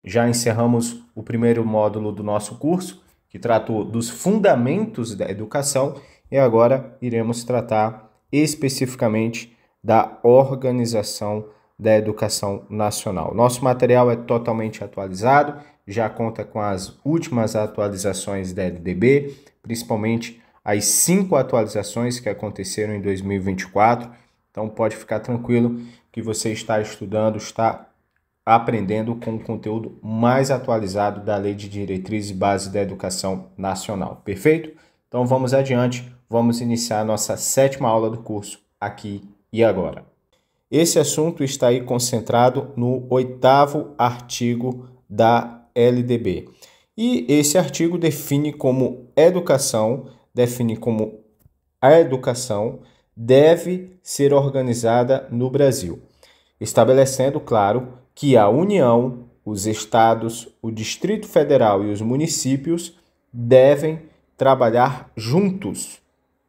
já encerramos o primeiro módulo do nosso curso, que tratou dos fundamentos da educação, e agora iremos tratar especificamente da organização da educação nacional. Nosso material é totalmente atualizado, já conta com as últimas atualizações da LDB, principalmente as 5 atualizações que aconteceram em 2024. Então pode ficar tranquilo que você está estudando, está aprendendo com o conteúdo mais atualizado da Lei de Diretrizes e Bases da Educação Nacional. Perfeito? Então vamos adiante, vamos iniciar a nossa 7ª aula do curso aqui e agora. Esse assunto está aí concentrado no 8º artigo da LDB. E esse artigo define como a educação deve ser organizada no Brasil, estabelecendo, claro, que a União, os estados, o Distrito Federal e os municípios devem trabalhar juntos,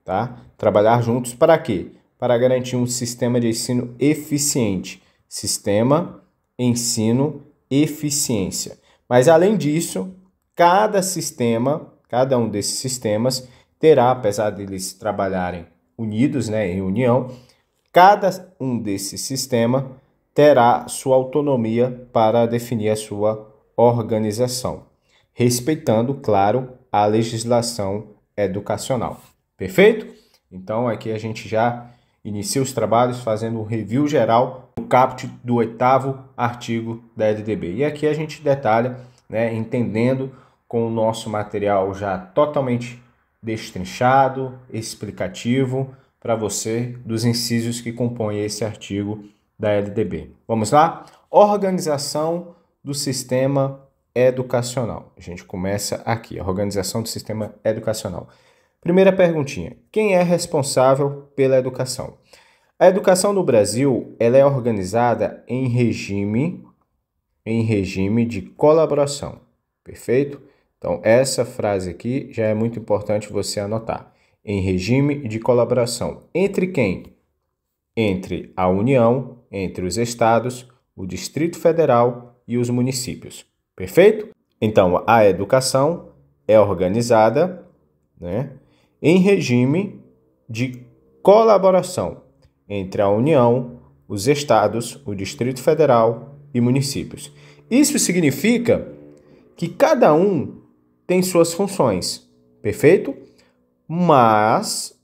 tá? Trabalhar juntos para quê? Para garantir um sistema de ensino eficiente. Sistema, ensino, eficiência. Mas, além disso, cada um desses sistemas terá, apesar de eles trabalharem unidos, em união, cada um desses sistemas terá sua autonomia para definir a sua organização, respeitando, claro, a legislação educacional. Perfeito? Então, aqui a gente já inicia os trabalhos fazendo um review geral do caput do 8º artigo da LDB. E aqui a gente detalha, entendendo com o nosso material já totalmente destrinchado, explicativo para você dos incisos que compõem esse artigo da LDB. Vamos lá? Organização do sistema educacional. A gente começa aqui, a organização do sistema educacional. Primeira perguntinha: quem é responsável pela educação? A educação no Brasil, ela é organizada em regime de colaboração. Perfeito? Então, essa frase aqui já é muito importante você anotar. Em regime de colaboração. Entre quem? Entre a União, entre os estados, o Distrito Federal e os municípios. Perfeito? Então, a educação é organizada, em regime de colaboração entre a União, os estados, o Distrito Federal e municípios. Isso significa que cada um tem suas funções, perfeito? Mas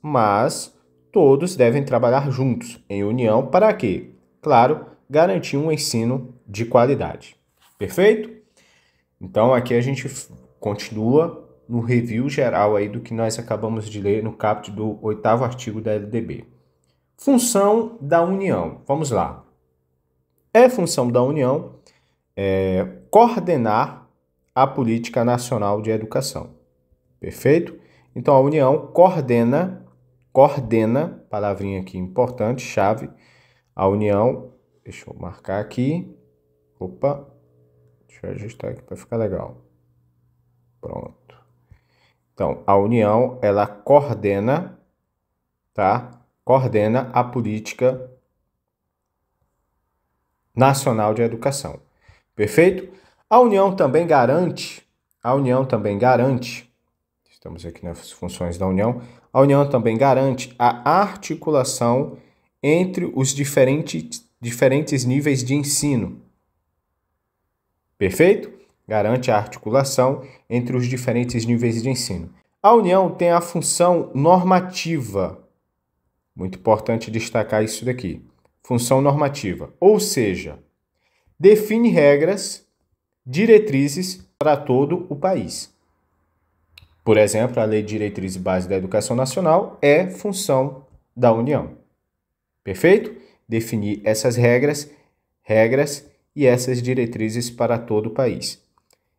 todos devem trabalhar juntos, em união, para quê? Claro, garantir um ensino de qualidade. Perfeito? Então, aqui a gente continua no review geral aí do que nós acabamos de ler no caput do 8º artigo da LDB. Função da União. Vamos lá. É função da União coordenar a política nacional de educação. Perfeito? Então, a União coordena, palavrinha aqui importante, chave, a União, deixa eu marcar aqui, deixa eu ajustar aqui para ficar legal. Pronto. Então, a União, ela coordena, coordena a política nacional de educação. Perfeito? A União também garante, estamos aqui nas funções da União, a União também garante a articulação entre os diferentes níveis de ensino. Perfeito? Garante a articulação entre os diferentes níveis de ensino. A União tem a função normativa. Muito importante destacar isso daqui. Função normativa, ou seja, define regras, diretrizes para todo o país. Por exemplo, a Lei de Diretrizes e Bases da Educação Nacional é função da União. Perfeito? Definir essas regras e essas diretrizes para todo o país.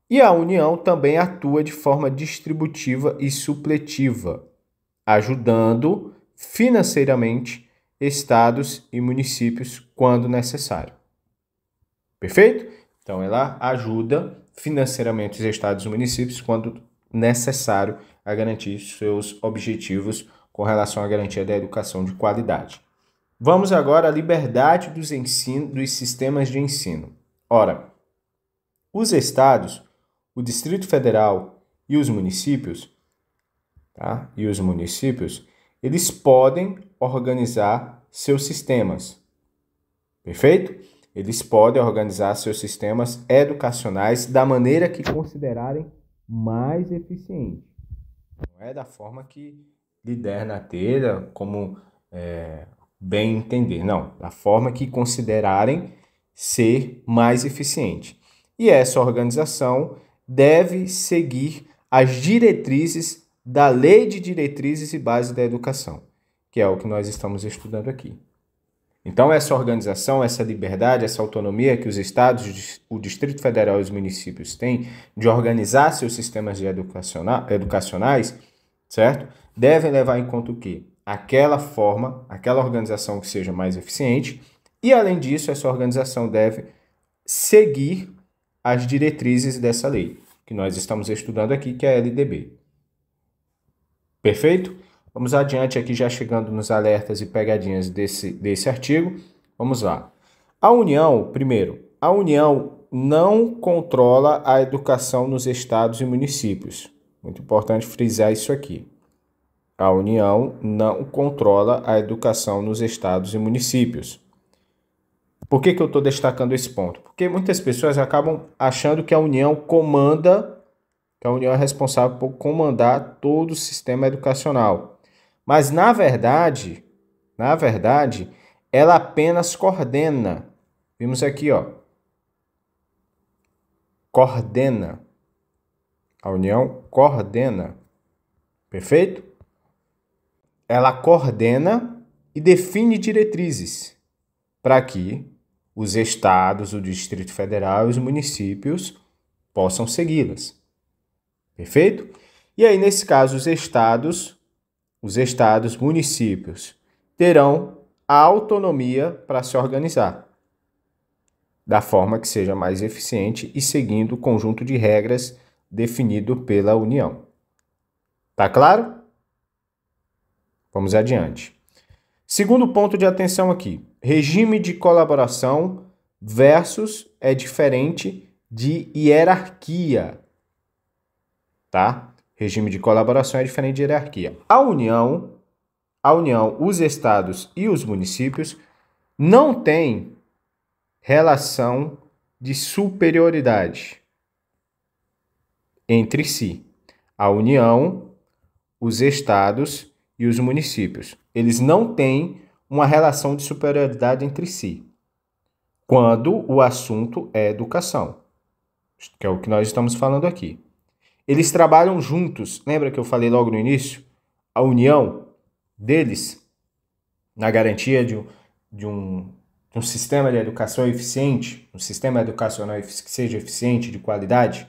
E a União também atua de forma distributiva e supletiva, ajudando financeiramente estados e municípios quando necessário. Perfeito? Então, ela ajuda financeiramente os estados e municípios quando necessário a garantir seus objetivos com relação à garantia da educação de qualidade. Vamos agora à liberdade dos sistemas de ensino. Ora, Os estados, o Distrito Federal e os municípios, tá? Eles podem organizar seus sistemas. Perfeito? Eles podem organizar seus sistemas educacionais da maneira que considerarem mais eficiente. Não é da forma que lhe der na telha, como bem entender. Não, da forma que considerarem ser mais eficiente. E essa organização deve seguir as diretrizes da Lei de Diretrizes e Bases da Educação, que é o que nós estamos estudando aqui. Então, essa organização, essa liberdade, essa autonomia que os estados, o Distrito Federal e os municípios têm de organizar seus sistemas educacionais, certo? Devem levar em conta o quê? Aquela forma, aquela organização que seja mais eficiente e, além disso, essa organização deve seguir as diretrizes dessa lei, que nós estamos estudando aqui, que é a LDB. Perfeito? Vamos adiante aqui, já chegando nos alertas e pegadinhas desse artigo. Vamos lá. A União não controla a educação nos estados e municípios. Muito importante frisar isso aqui. A União não controla a educação nos estados e municípios. Por que eu estou destacando esse ponto? Porque muitas pessoas acabam achando que a União que a União é responsável por comandar todo o sistema educacional. Mas, na verdade, ela apenas coordena. Vimos aqui, ó. Coordena. A União coordena. Perfeito? Ela coordena e define diretrizes para que os estados, o Distrito Federal e os municípios possam segui-las. Perfeito? E aí, nesse caso, os estados, municípios, terão a autonomia para se organizar da forma que seja mais eficiente e seguindo o conjunto de regras definido pela União. Tá claro? Vamos adiante. Segundo ponto de atenção aqui, regime de colaboração versus é diferente de hierarquia, tá? Regime de colaboração é diferente de hierarquia. A União, os estados e os municípios não têm relação de superioridade entre si. A União, os estados e os municípios, eles não têm uma relação de superioridade entre si, quando o assunto é educação, que é o que nós estamos falando aqui. Eles trabalham juntos, lembra que eu falei logo no início? A união deles na garantia de um sistema de educação eficiente, um sistema educacional que seja eficiente, de qualidade,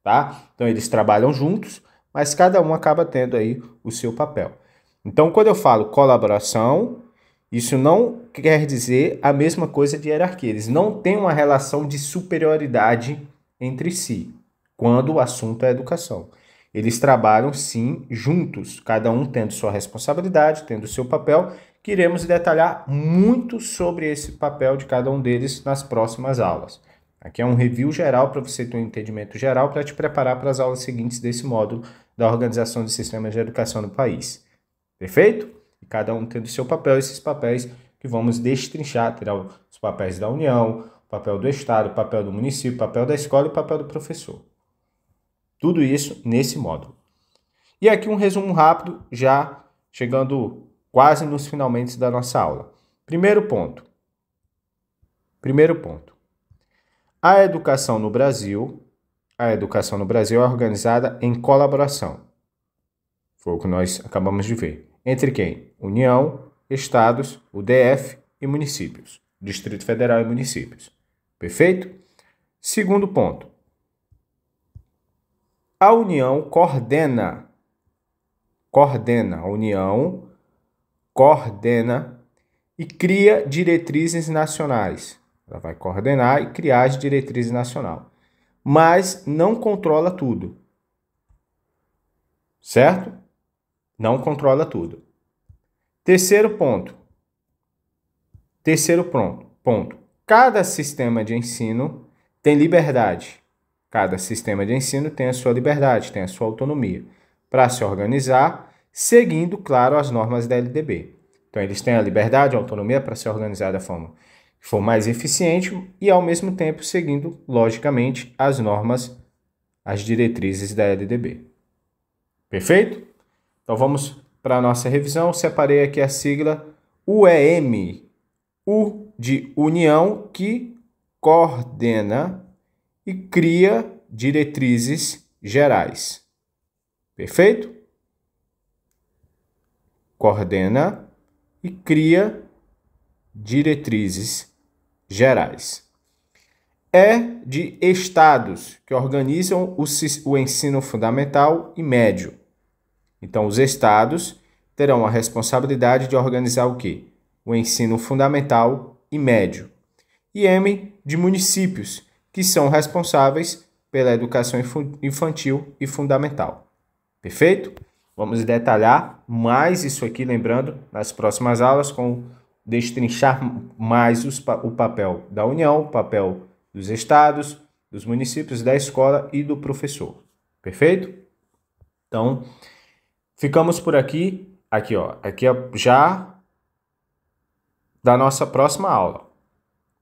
tá? Então eles trabalham juntos, mas cada um acaba tendo aí o seu papel. Então, quando eu falo colaboração, isso não quer dizer a mesma coisa de hierarquia. Eles não têm uma relação de superioridade entre si, quando o assunto é educação. Eles trabalham, sim, juntos, cada um tendo sua responsabilidade, tendo seu papel, que iremos detalhar muito sobre esse papel de cada um deles nas próximas aulas. Aqui é um review geral para você ter um entendimento geral para te preparar para as aulas seguintes desse módulo da Organização de Sistemas de Educação no país. Perfeito? E cada um tendo seu papel, esses papéis que vamos destrinchar, terá os papéis da União, o papel do Estado, o papel do município, o papel da escola e o papel do professor. Tudo isso nesse módulo. E aqui um resumo rápido, já chegando quase nos finalmente da nossa aula. Primeiro ponto. A educação no Brasil é organizada em colaboração. Foi o que nós acabamos de ver. Entre quem? União, estados, o DF e municípios. Distrito Federal e municípios. Perfeito? Segundo ponto. A União coordena. A União coordena e cria diretrizes nacionais. Ela vai coordenar e criar as diretrizes nacionais. Mas não controla tudo. Certo? Não controla tudo. Terceiro ponto. Cada sistema de ensino tem liberdade. cada sistema de ensino tem a sua liberdade, tem a sua autonomia para se organizar, seguindo, claro, as normas da LDB. Então, eles têm a liberdade, a autonomia para se organizar da forma que for mais eficiente e, ao mesmo tempo, seguindo, logicamente, as normas, as diretrizes da LDB. Perfeito? Então, vamos para a nossa revisão. Separei aqui a sigla UEM, U de União, que coordena e cria diretrizes gerais. Perfeito? Coordena e cria diretrizes gerais. É de estados que organizam o ensino fundamental e médio. Então, os estados terão a responsabilidade de organizar o quê? O ensino fundamental e médio. E M de municípios, que são responsáveis pela educação infantil e fundamental. Perfeito? Vamos detalhar mais isso aqui, lembrando, nas próximas aulas, com destrinchar mais o papel da União, o papel dos estados, dos municípios, da escola e do professor. Perfeito? Então, ficamos por aqui. Aqui é já da nossa próxima aula.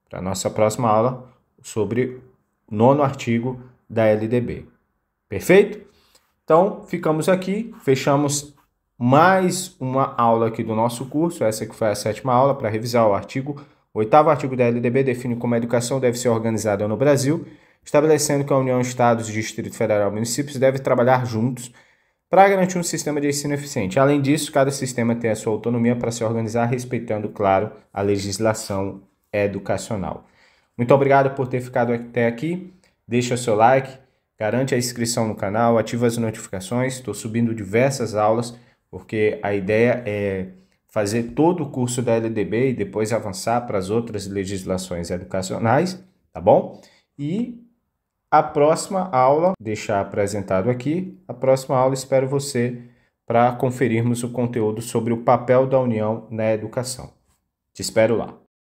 Para a nossa próxima aula sobre o 9º artigo da LDB. Perfeito? Então, ficamos aqui, fechamos mais uma aula aqui do nosso curso, essa que foi a 7ª aula, para revisar o artigo. O 8º artigo da LDB define como a educação deve ser organizada no Brasil, estabelecendo que a União, Estados, Distrito Federal e municípios devem trabalhar juntos para garantir um sistema de ensino eficiente. Além disso, cada sistema tem a sua autonomia para se organizar, respeitando, claro, a legislação educacional. Muito obrigado por ter ficado até aqui. Deixa o seu like, garante a inscrição no canal, ativa as notificações. Estou subindo diversas aulas, porque a ideia é fazer todo o curso da LDB e depois avançar para as outras legislações educacionais, tá bom? E a próxima aula, deixar apresentado aqui, a próxima aula espero você para conferirmos o conteúdo sobre o papel da União na educação. Te espero lá.